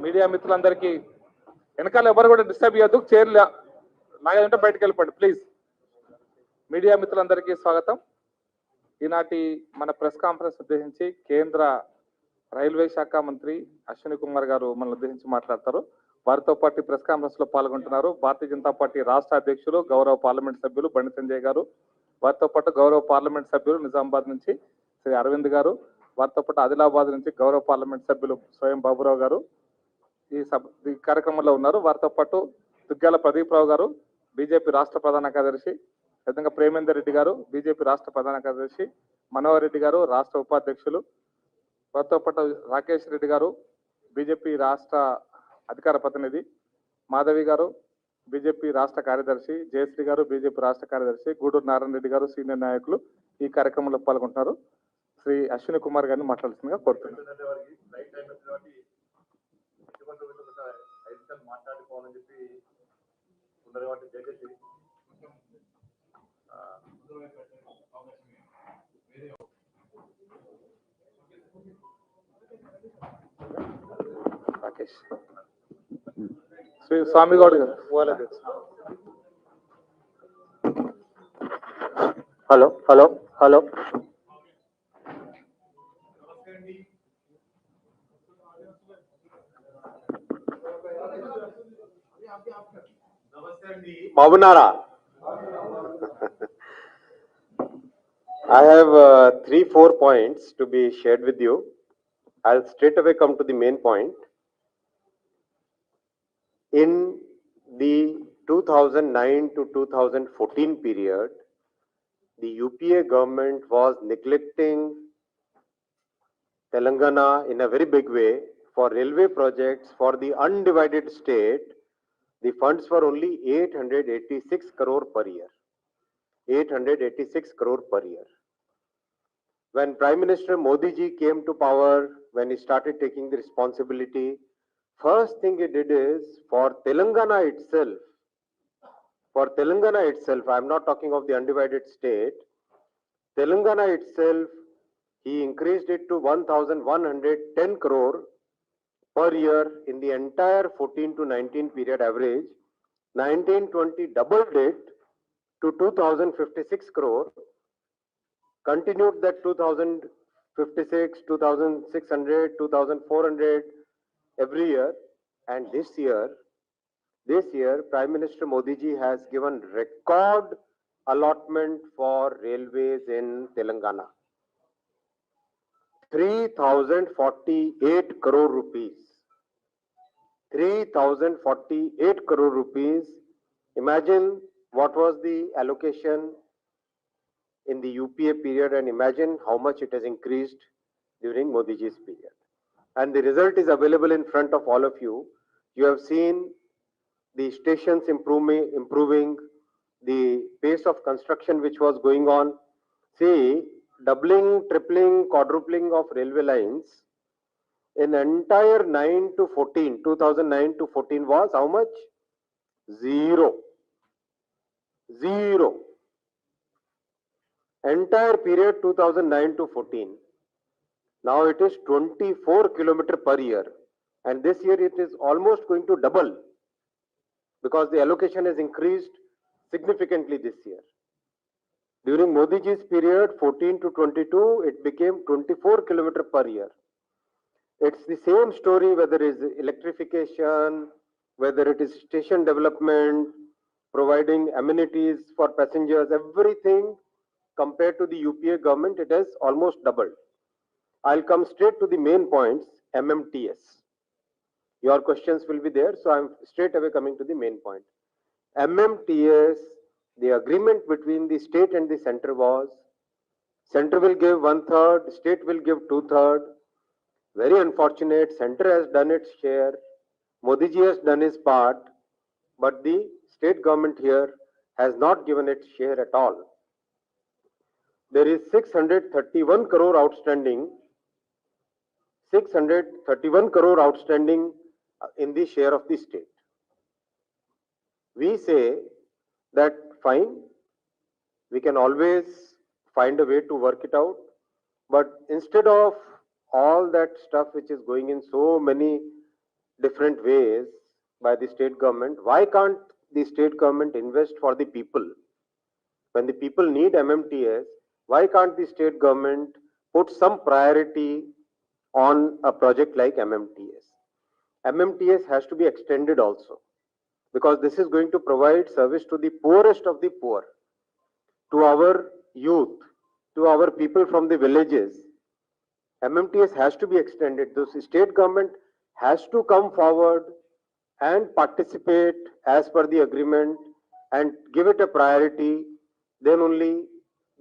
Media మిత్రులందరికీ వెనకాల ఎవరు కూడా డిస్టర్బ్ చేయొద్దు, చైర్లు లాగేదంటే బయటకు వెళ్ళిపోండి ప్లీజ్. మీడియా మిత్రులందరికీ స్వాగతం. ఈనాటి మన ప్రెస్ కాన్ఫరెన్స్ ఉద్దేశించి కేంద్ర రైల్వే శాఖ మంత్రి అశ్విని కుమార్ గారు మనల్ని ఉద్దేశించి మాట్లాడతారు. వారితో పాటు ప్రెస్ కాన్ఫరెన్స్ లో పాల్గొంటున్నారు భారతీయ జనతా పార్టీ రాష్ట్ర అధ్యక్షులు గౌరవ పార్లమెంట్ సభ్యులు బండి సంజయ్ గారు, వారితో పాటు గౌరవ పార్లమెంట్ సభ్యులు నిజామాబాద్ నుంచి శ్రీ అరవింద్ గారు, వారితో పాటు ఆదిలాబాద్ నుంచి గౌరవ పార్లమెంట్ సభ్యులు స్వయం బాబురావు గారు ఈ కార్యక్రమంలో ఉన్నారు. వారితో పాటు దుగ్గ్యాల ప్రదీప్ రావు గారు బీజేపీ రాష్ట్ర ప్రధాన కార్యదర్శి, విధంగా ప్రేమేందర్ రెడ్డి గారు బీజేపీ రాష్ట్ర ప్రధాన కార్యదర్శి, మనోహర్ రెడ్డి గారు రాష్ట్ర ఉపాధ్యక్షులు, వారితో పాటు రాకేష్ రెడ్డి గారు బీజేపీ రాష్ట్ర అధికార ప్రతినిధి, మాధవి గారు బీజేపీ రాష్ట్ర కార్యదర్శి, జయశ్రీ గారు బీజేపీ రాష్ట్ర కార్యదర్శి, గూడూరు నారాయణ రెడ్డి గారు సీనియర్ నాయకులు ఈ కార్యక్రమంలో పాల్గొంటున్నారు. శ్రీ అశ్విని కుమార్ గారిని మాట్లాడుతుందిగా కోరుతున్నాను. మాట్లాడుకోవాలని చెప్పి ఉన్నారు కాబట్టి దయచేసి రాకేష్ శ్రీ స్వామి గౌడ్ గారు. హలో హలో హలో బాబునారా. I have 3-4 points to be shared with you. I'll straight away come to the main point. In the 2009 to 2014 period, the UPA government was neglecting Telangana in a very big way for railway projects for the undivided state. The funds were only 886 crore per year. 886 crore per year. When Prime Minister Modi ji came to power, when he started taking the responsibility, first thing he did is for Telangana itself, I am not talking of the undivided state, Telangana itself, he increased it to 1,110 crore per year in the entire 14 to 19 period average. 1920 doubled it to 2,056 crore, continued that 2,056, 2,600, 2,400 every year, and this year Prime Minister Modi ji has given record allotment for railways in Telangana. 3,048 crore rupees. 3,048 crore rupees. Imagine what was the allocation in the UPA period and imagine how much it has increased during Modi ji's period. And the result is available in front of all of you. You have seen the stations improving, the pace of construction which was going on. See, doubling, tripling, quadrupling of railway lines in entire 2009 to 14 was how much? Zero. Entire period 2009 to 14. Now it is 24 kilometer per year, and this year it is almost going to double because the allocation has increased significantly this year. During Modi ji's period 14 to 22, it became 24 kilometer per year. It's the same story whether it is electrification, whether it is station development, providing amenities for passengers, everything compared to the UPA government, it has almost doubled. I'll come straight to the main points. MMTS. Your questions will be there, so I'm straight away coming to the main point. MMTS, the agreement between the state and the center was, center will give 1/3, state will give 2/3. Very unfortunate, center has done its share, Modi ji has done his part, but the state government here has not given its share at all. There is 631 crore outstanding, 631 crore outstanding in the share of the state. We say that fine, we can always find a way to work it out, but instead of all that stuff which is going in so many different ways by the state government. Why can't the state government invest for the people? When the people need MMTS, why can't the state government put some priority on a project like MMTS? MMTS has to be extended also, because this is going to provide service to the poorest of the poor, to our youth, to our people from the villages. MMTS has to be extended. The state government has to come forward and participate as per the agreement and give it a priority. Then only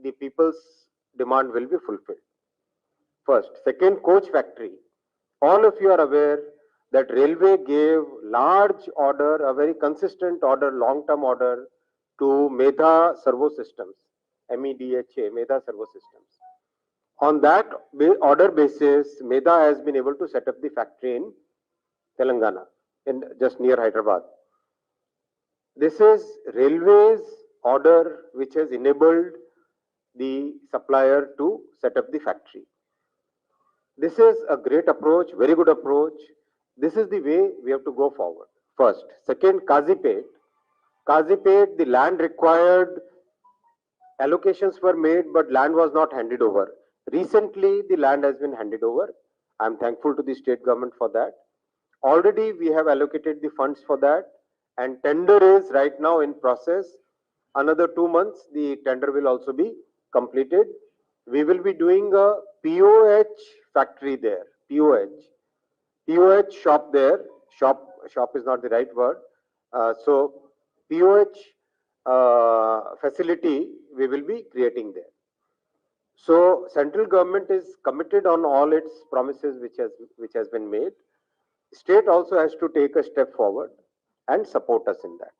the people's demand will be fulfilled. First. Second, coach factory. All of you are aware that railway gave large order, a very consistent order, long-term order to Medha Servo Systems, MEDHA, Medha Servo Systems. On that order basis, Medha has been able to set up the factory in Telangana, in just near Hyderabad. This is railways order which has enabled the supplier to set up the factory. This is a great approach, very good approach. This is the way we have to go forward. First. Second, Kazipet. Kazipet, the land required, allocations were made, but land was not handed over. Recently, the land has been handed over. I am thankful to the state government for that. Already we have allocated the funds for that, and tender is right now in process. Another 2 months, the tender will also be completed. We will be doing a POH factory there. POH shop there. Shop is not the right word. So POH facility we will be creating there. So central government is committed on all its promises which has been made. State also has to take a step forward and support us in that.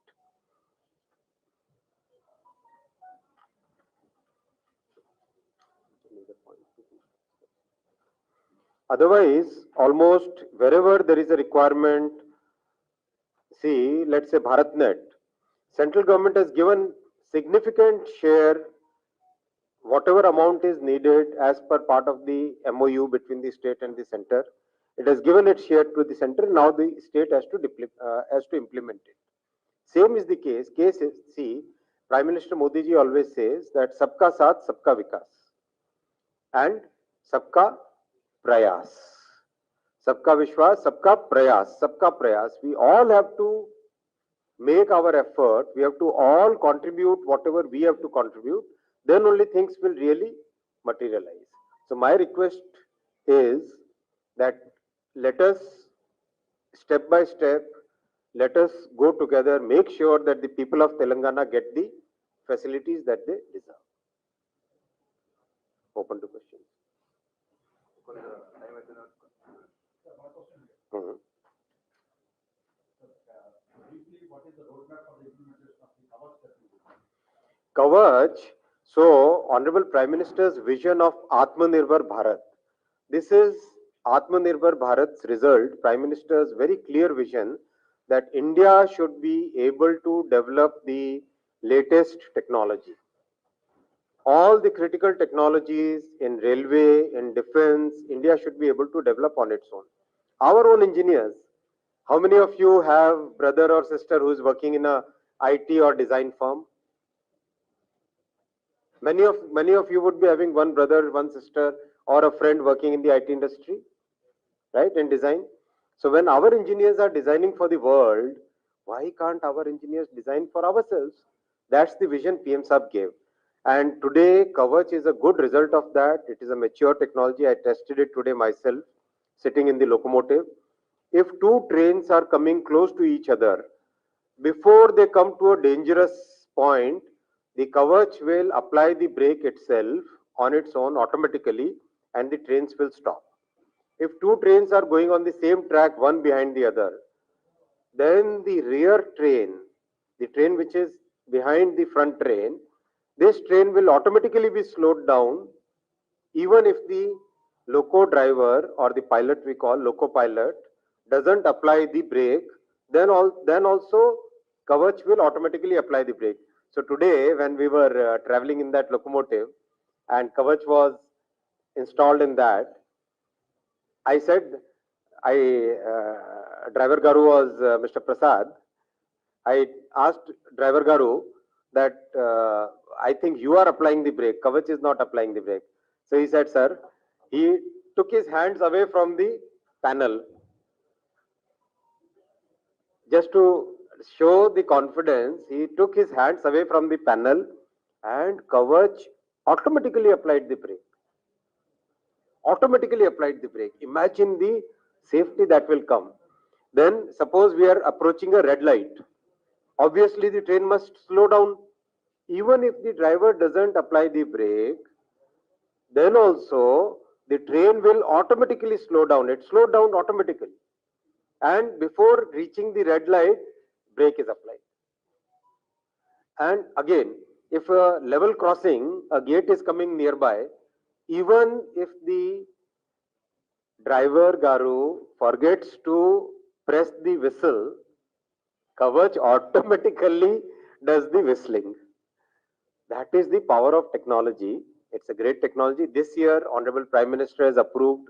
Otherwise, almost wherever there is a requirement, see, let's say BharatNet, central government has given significant share, whatever amount is needed as per part of the MOU between the state and the center. It has given its share to the center. Now the state has to implement it. Same is the case. See, Prime Minister Modi ji always says that sabka saath, sabka vikas, and sabka prayas. Sabka Vishwas, Sabka Prayas, Sabka Prayas. We all have to make our effort. We have to all contribute whatever we have to contribute. Then only things will really materialize. So my request is that let us step by step, let us go together, make sure that the people of Telangana get the facilities that they deserve. Open to questions. Kavach, so Honorable Prime Minister's vision of Atmanirbhar Bharat. This is Atmanirbhar Bharat's result, Prime Minister's very clear vision that India should be able to develop the latest technology. All the critical technologies in railway, in defense, India should be able to develop on its own. Our own engineers, how many of you have brother or sister who is working in a IT or design firm? Many of you would be having one brother, one sister, or a friend working in the IT industry, right, in design. So when our engineers are designing for the world, why can't our engineers design for ourselves? That's the vision PM Saab gave. And today, Kavach is a good result of that. It is a mature technology. I tested it today myself, sitting in the locomotive. If two trains are coming close to each other, before they come to a dangerous point, the Kavach will apply the brake itself on its own automatically, and the trains will stop. If two trains are going on the same track, one behind the other, then the rear train, the train which is behind the front train, this train will automatically be slowed down, even if the loco driver or the pilot we call loco pilot doesn't apply the brake, then also Kavach will automatically apply the brake. So today, when we were traveling in that locomotive and Kavach was installed in that, I said, I driver Garu was Mr. Prasad, I asked driver Garu that I think you are applying the brake, Kavach is not applying the brake. So he said, sir, he took his hands away from the panel just to show the confidence. He took his hands away from the panel and Kavach automatically applied the brake. Automatically applied the brake. Imagine the safety that will come. Then suppose we are approaching a red light. Obviously the train must slow down. Even if the driver doesn't apply the brake, then also the train will automatically slow down. It slowed down automatically. And before reaching the red light, brake is applied. And again, if a level crossing, a gate is coming nearby, even if the driver Garu forgets to press the whistle, Kavach automatically does the whistling. That is the power of technology. It's a great technology. This year, Honorable Prime Minister has approved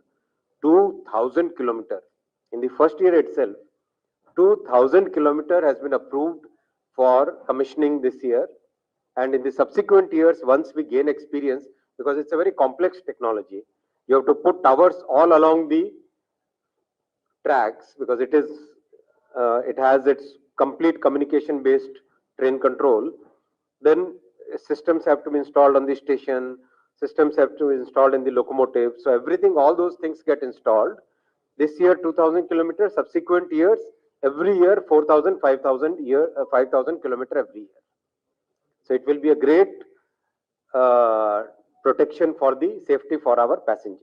2,000 kilometers. In the first year itself, 2,000 kilometers has been approved for commissioning this year. And in the subsequent years, once we gain experience, because it's a very complex technology, you have to put towers all along the tracks because it has its complete communication-based train control. Then systems have to be installed on the station, systems have to be installed in the locomotive. So everything, all those things get installed. This year 2,000 kilometers, subsequent years, every year 4,000, 5,000 kilometers every year. So it will be a great protection for the safety for our passengers.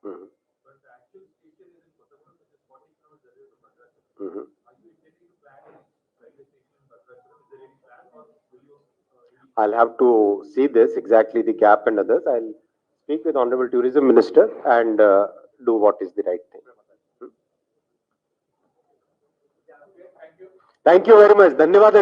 Mm-hmm. Mm-hmm. I'll have to see this, exactly the gap and others. I'll speak with Honorable Tourism Minister and do what is the right thing. Thank you very much. Dhanyavad.